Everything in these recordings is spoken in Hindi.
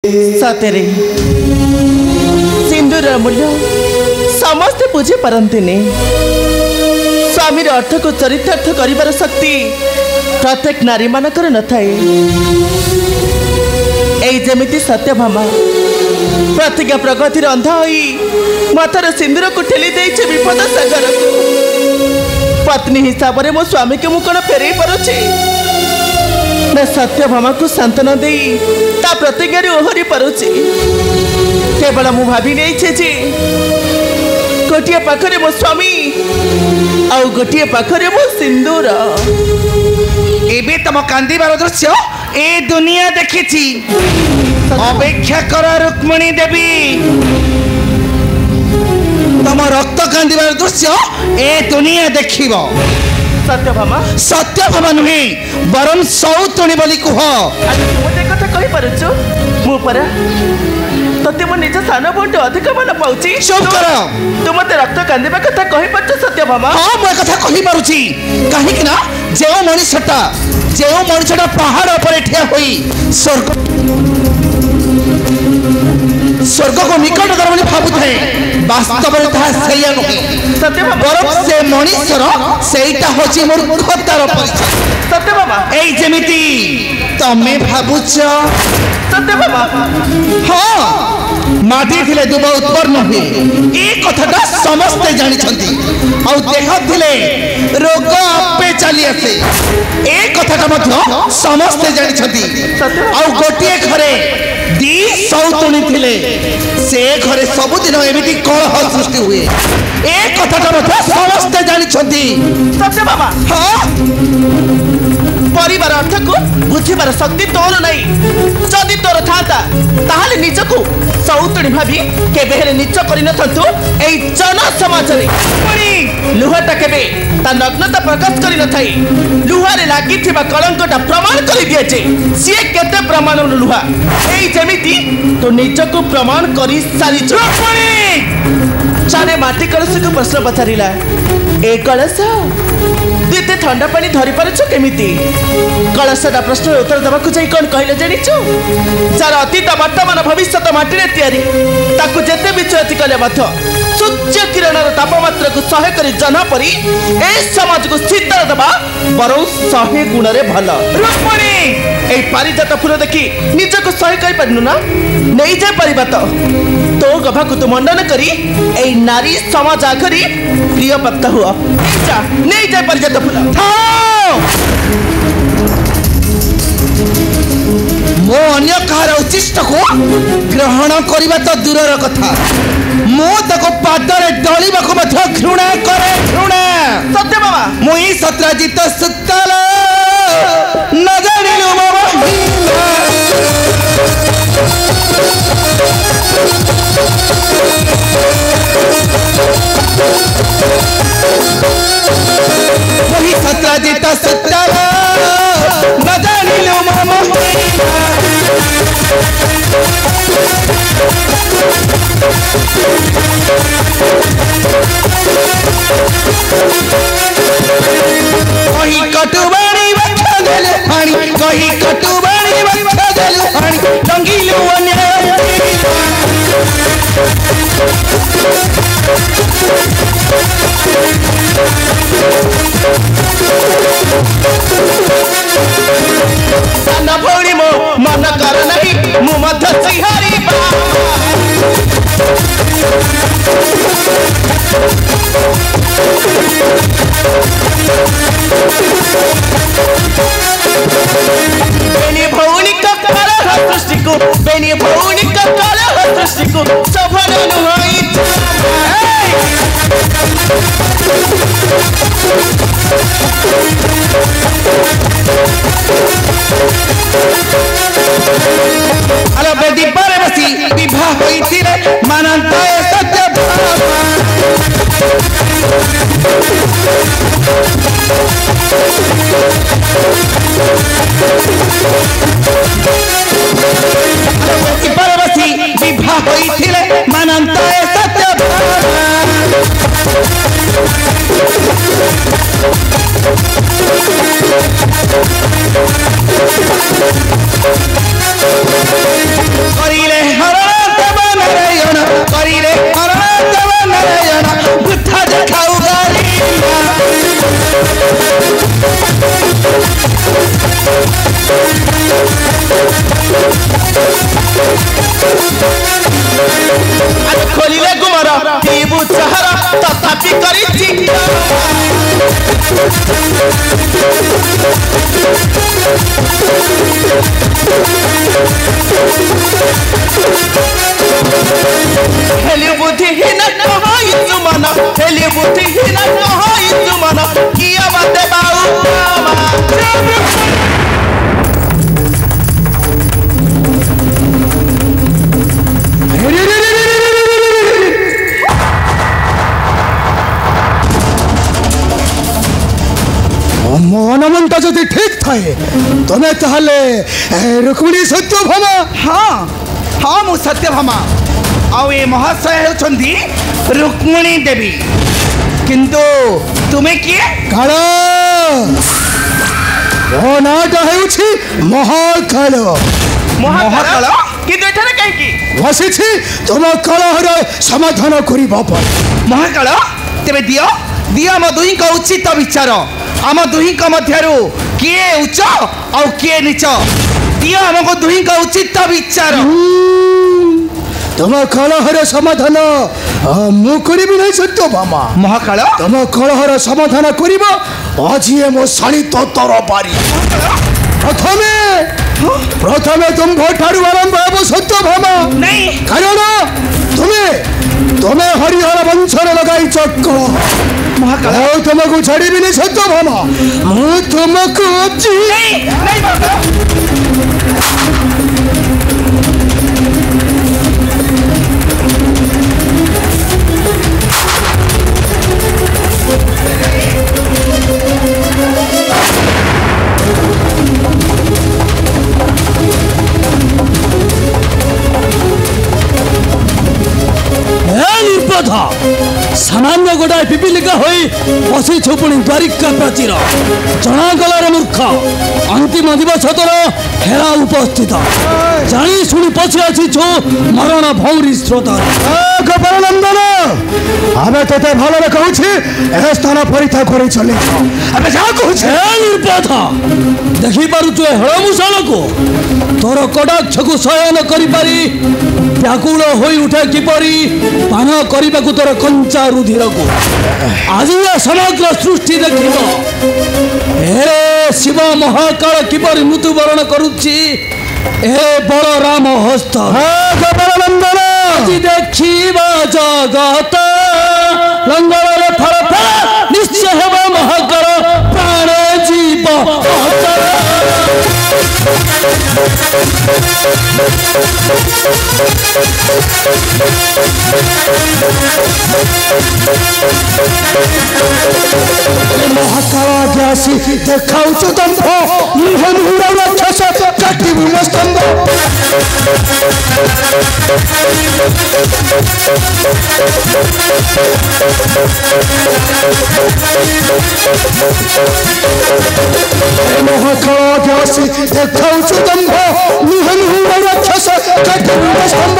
सतरे सिंदूर मूल्य समस्ते बुझी पारती स्वामी अर्थ को चरितार्थ कर शक्ति प्रत्येक नारी मानकर न थाए। जमिति सत्यभामा प्रतिज्ञा प्रगति अंधा होई माथार सिंदूर को ठेली देइछे विपद सागर को। पत्नी हिसाब से मो स्वामी के मु कौन फेरई पारुछि ना सत्यभामा को सांत्वना दे ता प्रतिज्ञा ओहरी पारुछि। केवल मु भाभी नहीं जे गोटे पाखरे मो स्वामी आउ गोटे पाखरे मो सिंदूर। एबे तम कांदीबार दृश्य ए दुनिया देखिछि। अपेक्षा कर रुक्मिणी देवी, तम रक्त कांदीबार दृश्य ए दुनिया देखिब। सत्यभामा सत्यभामा नुहे बरम सौतुणी बोली कुह। तुमते कथा कहि पारुछु मु परा तते मो निज सान बंट अधिक मन पाउछि। चुप कर। तू मते रक्त कांदीबा कथा कहि पारुछु सत्यभामा? हां मो कथा कहि पारुछि। काहे कि ना जेउ मनुष्यटा पहाड़ ऊपर ठिया होई स्वर्ग को निकट कर बोली भाबुଥାଏ वास्तव में ता सैया नुहे। सत्यभामा बरम से मनुष्यर सेटा होची मूर्खतार परिचय। सत्यभामा एई जेमिति तमे भाबुछ। सत्यभामा हाँ माटी थिले दुब उत्पन्न हुए ए कथाटा समस्ते जानी छंती। आउ देखथिले रोग आपे चली आसे ए कथाटा मध्य समस्ते जानी छंती। आउ गोटिए घरे दी सौतुणी थिले से घरे सबुदिन एमिति कलह सृष्टि हुए ए कथाटा मध्य समस्ते जानी छंती। सत्यभामा हाँ परिवार अर्थ को बुझीबार शक्ति तोर नहीं। जदि तोर था ताहले निजको सौतुणी भाभी केबे हेले नीच करि नथंतु एई जन समाज रे। पुणी लुहाटा केबे ता नग्नता प्रकाश करि नथाई। लुहारे लागिथिबा कलंकटा प्रमाण करि दिए जे सिए केते प्रमाण लुहा एई जेमिति तो निजको प्रमाण करि सारी छ। पुणी चारे माटी कलश को प्रश्न पचारिला ए कलश दीते ठंडा पानी धरी पारुछ केमिति? कलशटा प्रश्न उत्तर देवाक जाई कोन कहले जानिछु जार अतीत वर्तमान भविष्य माटी तैयारी ताकू जेते विचरती कले मध्य सूर्य किरणर तापमात्रा को सहे करी जना परी ए समाज को शीतल देवा बरौ 100 गुण रे भल। रुक्मिणी ए पारिजात फूल देखी निज को सहे कहि परनु ना नहीं जाय परिबा तो गभा को तो मंडन करी ए नारी समाज आखरी प्रिय भक्त हुआ नहीं जाय पारिजात फूल। मो अन्य कहार उचिष्ट को ग्रहण करबा तो दूरर कथा मो तको पादरे डलिबा को मध्य घृणा करे। घृणा सत्यभामा मुई सत्राजित सुतल न जानिलु मुई सत्राजित सुतल न जानिलु कहीं कटुबाणी बच्चा देलु पानी कहीं कटुबाणी बच्चा देलु पानी रंगीलु अन्याय न भौणी मो मन कर नहीं मु मध्य सिहारी बेनी भौणी का कलह सृष्टि को बेनी भौणी का कलह सृष्टि को सफल नुहाई अलो बेदी पर बसी विवाह होई थिले मानंता ए सत्यभामा पर बसी विवाह होई थिले मानंता ए सत्यभामा करी କରିଛି हेली बुद्धिहीन कहइछु मन हेली बुद्धिहीन कहइछु मन किया बाते बाऊ मनमंता जदि ठीक थाए तमे ताहले रुक्मिणी सत्यभामा हाँ हाँ मु सत्यभामा आउ ए महाशय होछंदी रुक्मिणी देवी किंतु तुमे किए काल मो नाटा हेउछि महाकाल महाकाल किंतु एठारे काहे की बसिछि तुम कलहर समाधान करिबा पर महाकाल तेबे दियो दियो हम दुही का उचित विचार आम दुही का मध्यरु किए उच्च और किए नीच दियो हमको दुही का उचित विचार तुम कलहर समाधान मु करिबि नै सत्यभामा महाकाल तुम कलहर समाधान करिब आज मो शाणी तर पारी प्रथमे प्रथमे तुम ठारू आरंभ हे सत्यभामा नहीं कारण तुम्हें हरिहर वंशर लगाई चक्कर महाकाल तुमको छाड़ी नहीं सत्यभामा मु तुमको नहीं सामान्य गोटाए पिपिलिका होई बसी छुपुणी द्वारिका प्राचीर जनागलार मूर्ख अंतिम दिवस तोर हेरा उपस्थित जानी शुणी पछी आसीछु मरण भौरी स्रोत गोपालनंदन आमे तते भलरे कहूछि ए स्थान परीक्षा करै चले आमे जा कहूछि ए निर्पथ देखि पारुछु हेळमुशाल को तोर कटाक्ष को शयन करि पारी व्याकुल होई उठे किपरि पान करने को तोर कंचा रुधिर को आज समग्र सृष्टि देखिब ए शिव महाकाल किपरि मृत्युवरण करुछि ए बलराम हस्त गोपालनंदन आज देखिबा जगत लंगर फल फल निश्चय हेब महाकाल प्राण जीव महाकालासी देखाऊ दंभ मुहन राक्षस काटी स्तंभ महाकालासी देखाऊ दंभ मुहन राक्षस काटी स्तंभ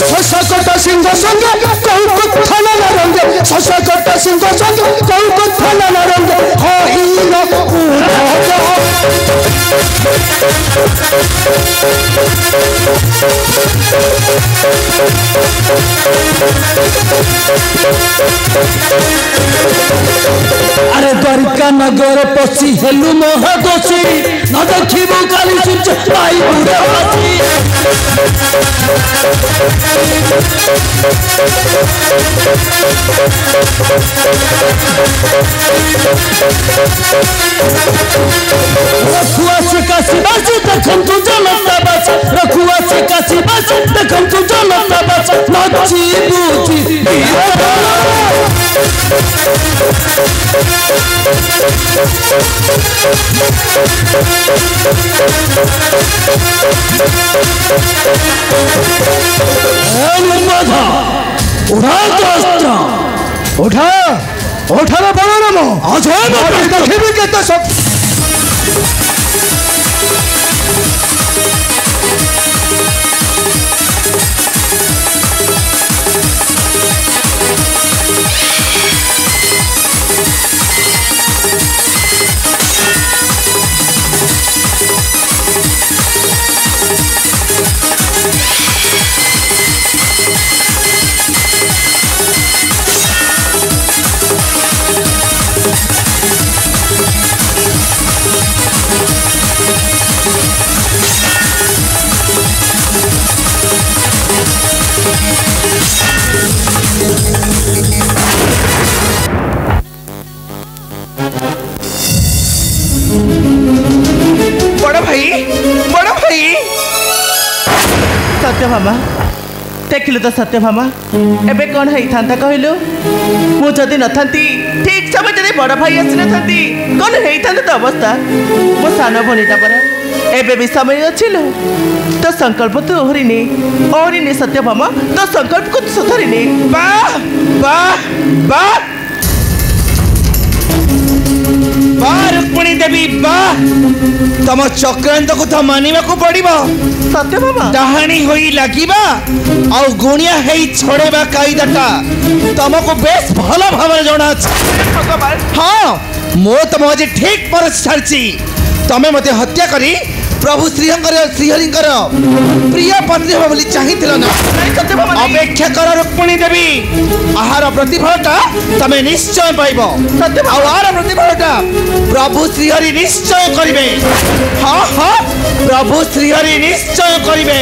शशकट सिंह संग कहू कथा नारंग शशकट सिंह संग कहू कथा नारंग अरे द्वारिका नगर पशी हेलु महादोषी न देखिबु काली सूर्य पाई बुढ़े हाथी रखुआ से काशी बस देखम तू जनता बस रखुआ से काशी बस देखम तू जनता बस नाची बूची उठा उठा बलराम आज देखिबि केते सब सत्यभामा देखिलु तो सत्यभामा एबे कौन है था कहलु मुझे न ठीक समय बड़ भाई आसी न कौन है तो अवस्था मो सान भनीटा पर एबे भी समय अच्छी लो तो संकल्प तू ओहरी सत्यभामा तो संकल्प को सुधरी ने वाह वाह वाह वाह रुक्मिणी देवी वाह तम चक्रांत को तो मानिबा को पड़िबो सत्यभामा डाहाणी होई लागिबा आ गुणिया हेई छोड़ेबा कायदाटा तुमको बेस भलो भाव जणा हाँ मो तुम आज ठीक पर छाड़ची तमे मते हत्या करी प्रभु श्रीहरिंकर प्रिय पत्नी हो बोली चाहिथिलो ना अपेक्षा कर रुक्मिणी देवी आहार प्रतिफलटा तमे निश्चय पाइबो आहार प्रतिफलटा प्रभु श्रीहरि निश्चय करिवे हाँ हाँ प्रभु श्रीहरि निश्चय करिवे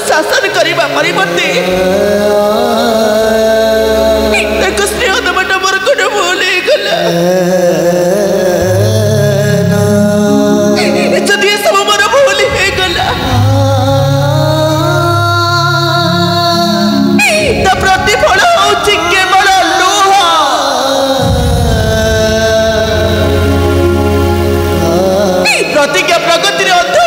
शासन करने परिवर्ते स्नेह दबाटा मोर गोटे भूल गला जदि ये सब मोर भूल गला तो प्रतिफल होची केवल लुह प्रतिज्ञा प्रगति अंत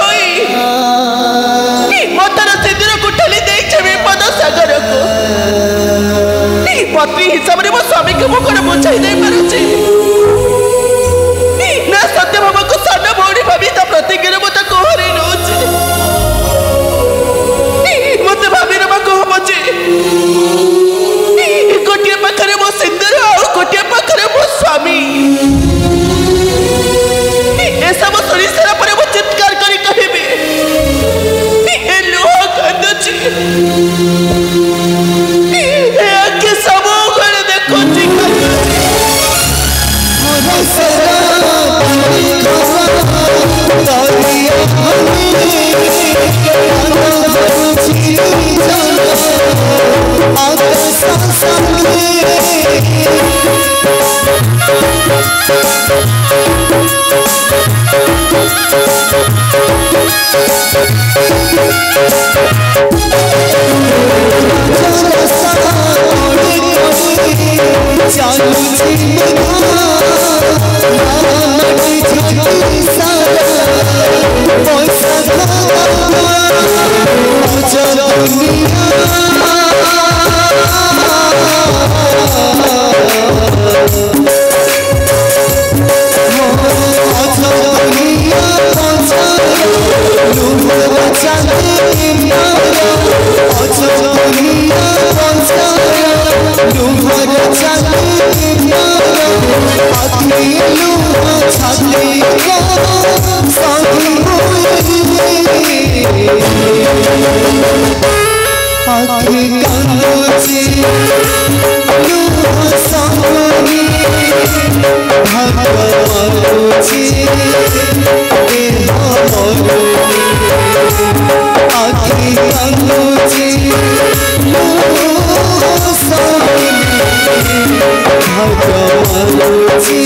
पत्नी हिसाब से मो स्वामी को मुझे बुझाई नहीं पारुची ना सत्यभामा को सान भौणी भाभी ता प्रतिज्ञा मत कहरी नौची मत भाभी रमा कह जे गोटे पाखरे मो सिंदूर और गोटे पाखरे मो स्वामी ए सब सुनी सारा पर मो चित्कार करी कहबे ए लोह कांदची भगवान